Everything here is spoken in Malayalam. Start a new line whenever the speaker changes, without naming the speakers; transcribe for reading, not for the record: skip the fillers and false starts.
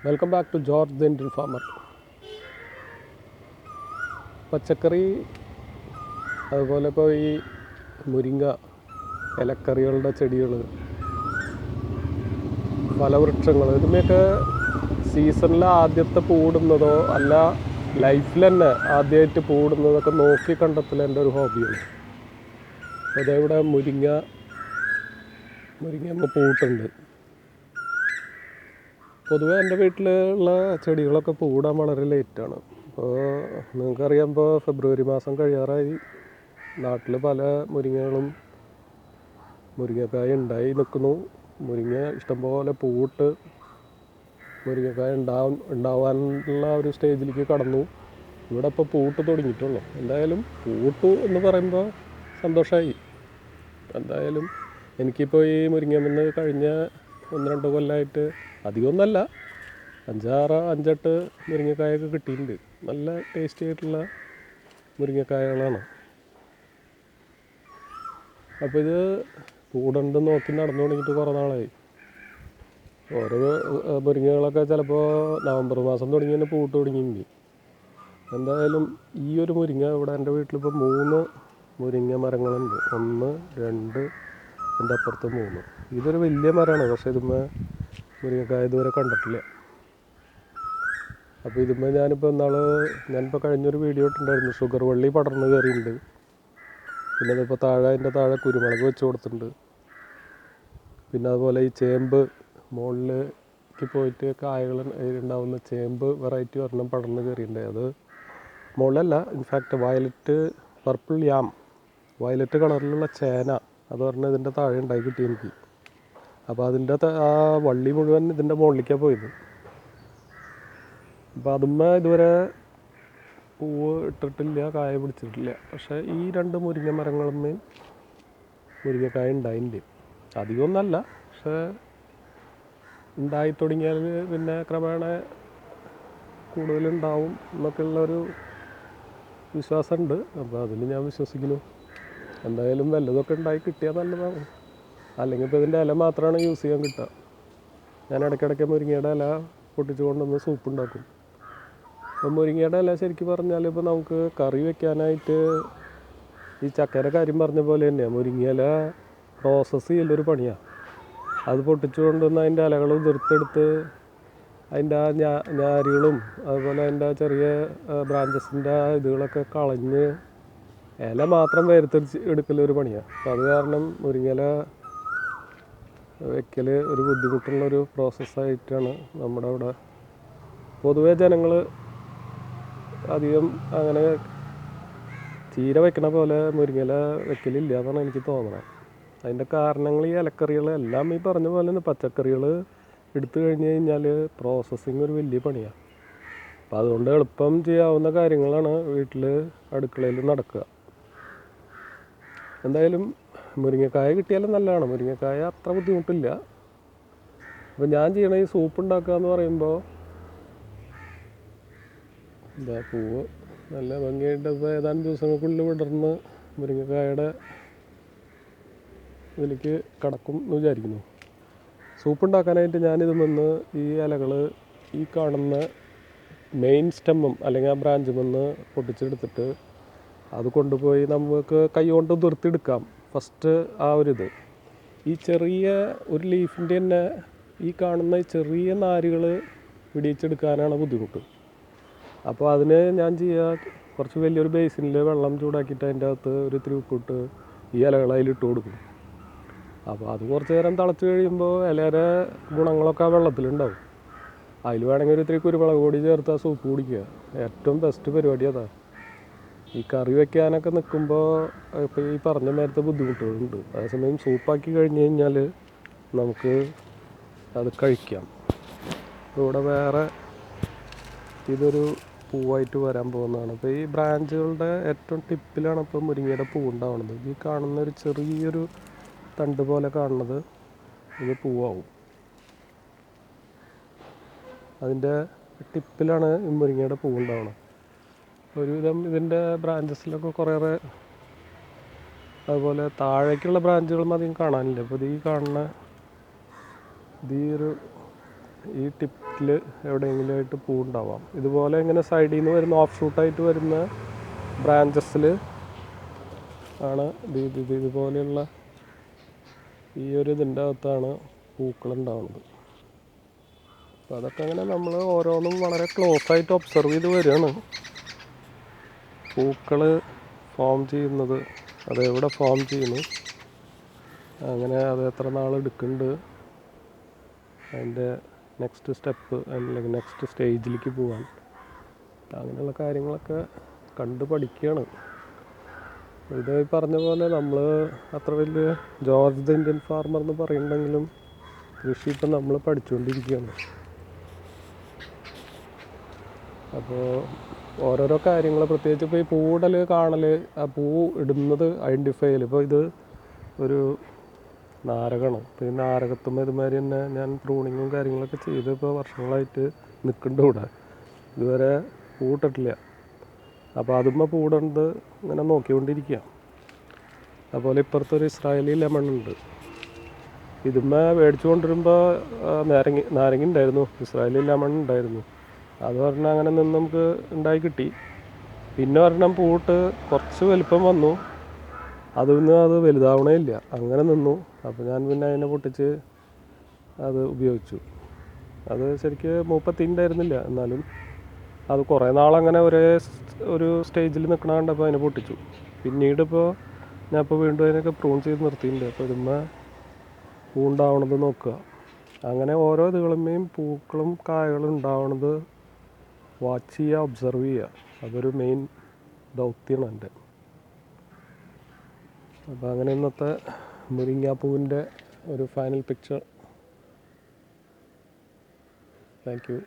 Welcome back to George the Indian farmer. പച്ചക്കറി അതുപോലെ ഇപ്പോൾ ഈ മുരിങ്ങ, ഇലക്കറികളുടെ ചെടികൾ, ഫലവൃക്ഷങ്ങൾ, ഇതിൻ്റെയൊക്കെ സീസണിൽ ആദ്യത്തെ പൂടുന്നതോ അല്ല ലൈഫിൽ തന്നെ ആദ്യമായിട്ട് പൂടുന്നതൊക്കെ നോക്കി കണ്ടെത്തൽ എൻ്റെ ഒരു ഹോബിയാണ്. അപ്പോൾ അതേവിടെ മുരിങ്ങ പൂട്ടുണ്ട്. പൊതുവേ എൻ്റെ വീട്ടിലുള്ള ചെടികളൊക്കെ പൂടാൻ വളരെ ലേറ്റാണ്. അപ്പോൾ നിങ്ങൾക്കറിയാമ്പോൾ ഫെബ്രുവരി മാസം കഴിയാറായി. നാട്ടിൽ പല മുരിങ്ങക്കായ ഉണ്ടായി നിൽക്കുന്നു. മുരിങ്ങ ഇഷ്ടംപോലെ പൂവിട്ട് മുരിങ്ങക്കായ ഉണ്ടാവാനുള്ള ഒരു സ്റ്റേജിലേക്ക് കടന്നു. ഇവിടെ ഇപ്പോൾ പൂട്ട് തുടങ്ങിയിട്ടുള്ളൂ. എന്തായാലും പൂട്ടു എന്ന് പറയുമ്പോൾ സന്തോഷമായി. എന്തായാലും എനിക്കിപ്പോൾ ഈ മുരിങ്ങ കഴിഞ്ഞ 1-2 കൊല്ലമായിട്ട് അധികമൊന്നുമല്ല, 5-8 മുരിങ്ങക്കായൊക്കെ കിട്ടിയിട്ടുണ്ട്. നല്ല ടേസ്റ്റി ആയിട്ടുള്ള മുരിങ്ങക്കായകളാണ്. അപ്പോൾ ഇത് പൂടുണ്ട് നോക്കി നടന്നു തുടങ്ങിയിട്ട് കുറേ നാളായി. ഓരോ മുരിങ്ങകളൊക്കെ ചിലപ്പോൾ നവംബർ മാസം തുടങ്ങി തന്നെ പൂട്ട് തുടങ്ങിയിട്ടുണ്ട്. എന്തായാലും ഈ ഒരു മുരിങ്ങ ഇവിടെ എൻ്റെ വീട്ടിലിപ്പോൾ 3 മുരിങ്ങ മരങ്ങളുണ്ട്. 1, 2, എൻ്റെ അപ്പുറത്ത് 3. ഇതൊരു വലിയ മരമാണ്, പക്ഷേ ഇതുമ്മേ മുരിങ്ങക്കായ ഇതുവരെ കണ്ടിട്ടില്ല. അപ്പോൾ ഇതുമ്മേ ഞാനിപ്പോൾ കഴിഞ്ഞൊരു വീഡിയോ ഇട്ടിട്ടുണ്ടായിരുന്നു. ഷുഗർ വള്ളി പടർന്ന് കയറിയിട്ടുണ്ട്. പിന്നെ അതിപ്പോൾ അതിൻ്റെ താഴെ കുരുമുളക് വെച്ച് കൊടുത്തിട്ടുണ്ട്. പിന്നെ അതുപോലെ ഈ ചേമ്പ് മുകളിലേക്ക് പോയിട്ട് കായകൾ ഉണ്ടാവുന്ന ചേമ്പ് വെറൈറ്റി ഒരെണ്ണം പടർന്ന് കയറിയിട്ടുണ്ട്. അത് മുകളിലല്ല, ഇൻഫാക്റ്റ് പർപ്പിൾ യാം, വയലറ്റ് കളറിലുള്ള ചേന, അത് പറഞ്ഞാൽ ഇതിൻ്റെ താഴെ ഉണ്ടായി കിട്ടി എനിക്ക്. അപ്പോൾ അതിൻ്റെ ആ വള്ളി മുഴുവൻ ഇതിൻ്റെ മുകളിലേക്കാണ് പോയത്. അപ്പോൾ അതുമ്മേ ഇതുവരെ പൂവ് ഇട്ടിട്ടില്ല, കായ പിടിച്ചിട്ടില്ല. പക്ഷേ ഈ 2 മുരിങ്ങ മരങ്ങളുമ്മേൽ മുരിങ്ങക്കായ ഉണ്ടായിട്ടുണ്ട്. അധികമൊന്നുമല്ല, പക്ഷേ ഉണ്ടായി തുടങ്ങിയാൽ പിന്നെ ക്രമേണ കൂടുതലുണ്ടാവും എന്നൊക്കെയുള്ളൊരു വിശ്വാസമുണ്ട്. അപ്പോൾ അതിൽ ഞാൻ വിശ്വസിക്കുന്നു. എന്തായാലും വല്ലതൊക്കെ ഉണ്ടായി കിട്ടിയാൽ നല്ലതാണ്. അല്ലെങ്കിൽ ഇപ്പോൾ ഇതിൻ്റെ ഇല മാത്രമാണ് യൂസ് ചെയ്യാൻ കിട്ടുക. ഞാൻ ഇടയ്ക്കിടയ്ക്ക് മുരിങ്ങയുടെ ഇല പൊട്ടിച്ച് കൊണ്ടുവന്ന് സൂപ്പ് ഉണ്ടാക്കും. അപ്പോൾ മുരിങ്ങയുടെ ഇല ശരിക്കും പറഞ്ഞാൽ ഇപ്പോൾ നമുക്ക് കറി വെക്കാനായിട്ട് ഈ ചക്കയുടെ കാര്യം പറഞ്ഞ പോലെ തന്നെയാണ്. മുരിങ്ങയില പ്രോസസ്സ് ചെയ്യലൊരു പണിയാണ്. അത് പൊട്ടിച്ച് കൊണ്ടുവന്ന് അതിൻ്റെ ഇലകൾ ഉതിർത്തെടുത്ത് അതിൻ്റെ ആ ഞാരുകളും അതുപോലെ അതിൻ്റെ ചെറിയ ബ്രാഞ്ചസിൻ്റെ ഇതുകളൊക്കെ കളഞ്ഞ് ഇല മാത്രം വേർതിരിച്ച് എടുക്കലൊരു പണിയാണ്. അപ്പോൾ അത് കാരണം മുരിങ്ങയില വെക്കൽ ഒരു ബുദ്ധിമുട്ടുള്ളൊരു പ്രോസസ്സായിട്ടാണ് നമ്മുടെ അവിടെ പൊതുവേ ജനങ്ങൾ അധികം അങ്ങനെ ചീര വെക്കണ പോലെ മുരിങ്ങയില വെക്കലില്ല എന്നാണ് എനിക്ക് തോന്നുന്നത്. അതിൻ്റെ കാരണങ്ങൾ ഈ ഇലക്കറികൾ എല്ലാം ഈ പറഞ്ഞ പോലെ തന്നെ പച്ചക്കറികൾ എടുത്തു കഴിഞ്ഞ് കഴിഞ്ഞാൽ പ്രോസസ്സിങ് ഒരു വലിയ പണിയാണ്. അപ്പോൾ അതുകൊണ്ട് എളുപ്പം ചെയ്യാവുന്ന കാര്യങ്ങളാണ് വീട്ടിൽ അടുക്കളയിൽ നടക്കുക. എന്തായാലും മുരിങ്ങക്കായ കിട്ടിയാലും നല്ലതാണ്. മുരിങ്ങക്കായ അത്ര ബുദ്ധിമുട്ടില്ല. അപ്പോൾ ഞാൻ ചെയ്യണ ഈ സൂപ്പ് ഉണ്ടാക്കുക എന്ന് പറയുമ്പോൾ എന്താ പൂവ് നല്ല ഭംഗിയായിട്ട് ഇപ്പോൾ ഏതാനും ദിവസങ്ങൾക്കുള്ളിൽ വിടർന്ന് മുരിങ്ങക്കായയുടെ ഇതിലേക്ക് കടക്കും എന്ന് വിചാരിക്കുന്നു. സൂപ്പ് ഉണ്ടാക്കാനായിട്ട് ഞാനിത് ഈ ഇലകൾ ഈ കാണുന്ന മെയിൻ സ്റ്റെമ്മും അല്ലെങ്കിൽ ആ ബ്രാഞ്ചും പൊട്ടിച്ചെടുത്തിട്ട് അത് കൊണ്ടുപോയി നമുക്ക് കൈ കൊണ്ട് ഉതിർത്തെടുക്കാം. ഫസ്റ്റ് ആ ഒരിത് ഈ ചെറിയ ഒരു ലീഫിൻ്റെ തന്നെ ഈ കാണുന്ന ചെറിയ നാരുകൾ പിടിച്ചെടുക്കാനാണ് ബുദ്ധിമുട്ട്. അപ്പോൾ അതിന് ഞാൻ കുറച്ച് വലിയൊരു ബേസിനിൽ വെള്ളം ചൂടാക്കിയിട്ട് അതിൻ്റെ അകത്ത് ഒരു ഇത്തിരി ഉപ്പിട്ട് ഈ ഇലകൾ അതിലിട്ട് കൊടുക്കും. അപ്പോൾ അത് കുറച്ച് നേരം തിളച്ച് കഴിയുമ്പോൾ ഇലയുടെ ഗുണങ്ങളൊക്കെ ആ വെള്ളത്തിലുണ്ടാവും. അതിൽ വേണമെങ്കിൽ ഒരു ഇത്തിരി കുരുമുളക് പൊടി ചേർത്ത് ആ സൂപ്പ് കുടിക്കുക. ഏറ്റവും ബെസ്റ്റ് പരിപാടി അതാണ്. ഈ കറി വെക്കാനൊക്കെ നിൽക്കുമ്പോൾ ഇപ്പോൾ ഈ പറഞ്ഞ നേരത്തെ ബുദ്ധിമുട്ടുകളുണ്ട്. അതേസമയം സൂപ്പാക്കി കഴിഞ്ഞ് കഴിഞ്ഞാൽ നമുക്ക് അത് കഴിക്കാം. ഇവിടെ വേറെ ഇതൊരു പൂവായിട്ട് വരാൻ പോകുന്നതാണ്. അപ്പോൾ ഈ ബ്രാഞ്ചുകളുടെ ഏറ്റവും ടിപ്പിലാണ് ഇപ്പോൾ മുരിങ്ങയുടെ പൂവുണ്ടാവുന്നത്. ഈ കാണുന്ന ഒരു ചെറിയൊരു തണ്ട് പോലെ കാണുന്നത് ഇത് പൂവാവും. അതിൻ്റെ ടിപ്പിലാണ് ഈ മുരിങ്ങയുടെ പൂവുണ്ടാവുന്നത്. ഒരുവിധം ഇതിൻ്റെ ബ്രാഞ്ചസിലൊക്കെ കുറേയേറെ അതുപോലെ താഴേക്കുള്ള ബ്രാഞ്ചുകളും അധികം കാണാനില്ല. അപ്പോൾ ഈ കാണുന്ന ഈ ഒരു ഈ ടിപ്പിൽ എവിടെയെങ്കിലും ആയിട്ട് പൂ ഉണ്ടാവാം. ഇതുപോലെ ഇങ്ങനെ സൈഡിൽ നിന്ന് വരുന്ന ഓഫ് ഷൂട്ടായിട്ട് വരുന്ന ബ്രാഞ്ചസിൽ ആണ് ഇതുപോലെയുള്ള ഈ ഒരു ഇതിൻ്റെ അകത്താണ് പൂക്കളുണ്ടാവുന്നത്. അപ്പോൾ അതൊക്കെ അങ്ങനെ നമ്മൾ ഓരോന്നും വളരെ ക്ലോസ് ആയിട്ട് ഒബ്സർവ് ചെയ്ത് വരികയാണ്. പൂക്കൾ ഫോം ചെയ്യുന്നത്, അതെവിടെ ഫോം ചെയ്യുന്നു, അങ്ങനെ അത് എത്ര നാൾ എടുക്കുന്നുണ്ട്, അതിൻ്റെ നെക്സ്റ്റ് സ്റ്റെപ്പ് അല്ലെങ്കിൽ നെക്സ്റ്റ് സ്റ്റേജിലേക്ക് പോകാൻ, അങ്ങനെയുള്ള കാര്യങ്ങളൊക്കെ കണ്ട് പഠിക്കുകയാണ്. ഇത് പറഞ്ഞ പോലെ നമ്മൾ അത്ര വലിയ ജോർജ് ദ ഇന്ത്യൻ ഫാർമർ എന്ന് പറയുന്നുണ്ടെങ്കിലും കൃഷി ഇപ്പം നമ്മൾ പഠിച്ചുകൊണ്ടിരിക്കുകയാണ്. അപ്പോൾ ഓരോരോ കാര്യങ്ങൾ, പ്രത്യേകിച്ച് ഇപ്പോൾ ഈ പൂവിടൽ കാണൽ, ആ പൂ ഇടുന്നത് ഐഡൻറ്റിഫൈ ചെയ്യൽ. ഇപ്പോൾ ഇത് ഒരു നാരകമാണ്. അപ്പോൾ ഈ നാരകത്തുമ്പോൾ ഇതുമാതിരി തന്നെ ഞാൻ പ്രൂണിങ്ങും കാര്യങ്ങളൊക്കെ ചെയ്ത് ഇപ്പോൾ വർഷങ്ങളായിട്ട് നിൽക്കുന്നുണ്ട് ഇവിടെ. ഇതുവരെ പൂവിട്ടിട്ടില്ല. അപ്പോൾ അതുമ്പോൾ പൂടുന്നത് ഇങ്ങനെ നോക്കിക്കൊണ്ടിരിക്കുക. അതുപോലെ ഇപ്പുറത്തൊരു ഇസ്രായേലി ലെമൺ ഉണ്ട്. ഇതുമ്മ മേടിച്ചു കൊണ്ടുവരുമ്പോൾ നാരങ്ങ ഉണ്ടായിരുന്നു, ഇസ്രായേലി ലെമൺ ഉണ്ടായിരുന്നു. അത് പറഞ്ഞാൽ അങ്ങനെ നിന്ന് നമുക്ക് ഉണ്ടായി കിട്ടി. പിന്നെ ഒരെണ്ണം പൂട്ട് കുറച്ച് വലിപ്പം വന്നു, അതിന്ന് അത് വലുതാവണേ ഇല്ല, അങ്ങനെ നിന്നു. അപ്പോൾ ഞാൻ പിന്നെ അതിനെ പൊട്ടിച്ച് അത് ഉപയോഗിച്ചു. അത് ശരിക്ക് മൂപ്പത്തിണ്ടായിരുന്നില്ല, എന്നാലും അത് കുറേ നാളങ്ങനെ ഒരു സ്റ്റേജിൽ നിൽക്കണ കണ്ടപ്പോൾ അതിനെ പൊട്ടിച്ചു. പിന്നീട് ഞാൻ വീണ്ടും അതിനൊക്കെ പ്രൂൺ ചെയ്ത് നിർത്തിയിട്ടുണ്ട്. അപ്പോൾ ഇതുമ്മ പൂ ഉണ്ടാവണത് നോക്കുക. അങ്ങനെ ഓരോ ഇതുകളുമേയും പൂക്കളും കായകളും ഉണ്ടാവണത് വാച്ച് ചെയ്യുക, ഒബ്സർവ് ചെയ്യുക. അതൊരു മെയിൻ ദൗത്യമാണ് എൻ്റെ. അപ്പോൾ അങ്ങനെ ഇന്നത്തെ മുരിങ്ങാപ്പൂവിൻ്റെ ഒരു ഫൈനൽ പിക്ചർ. Thank you.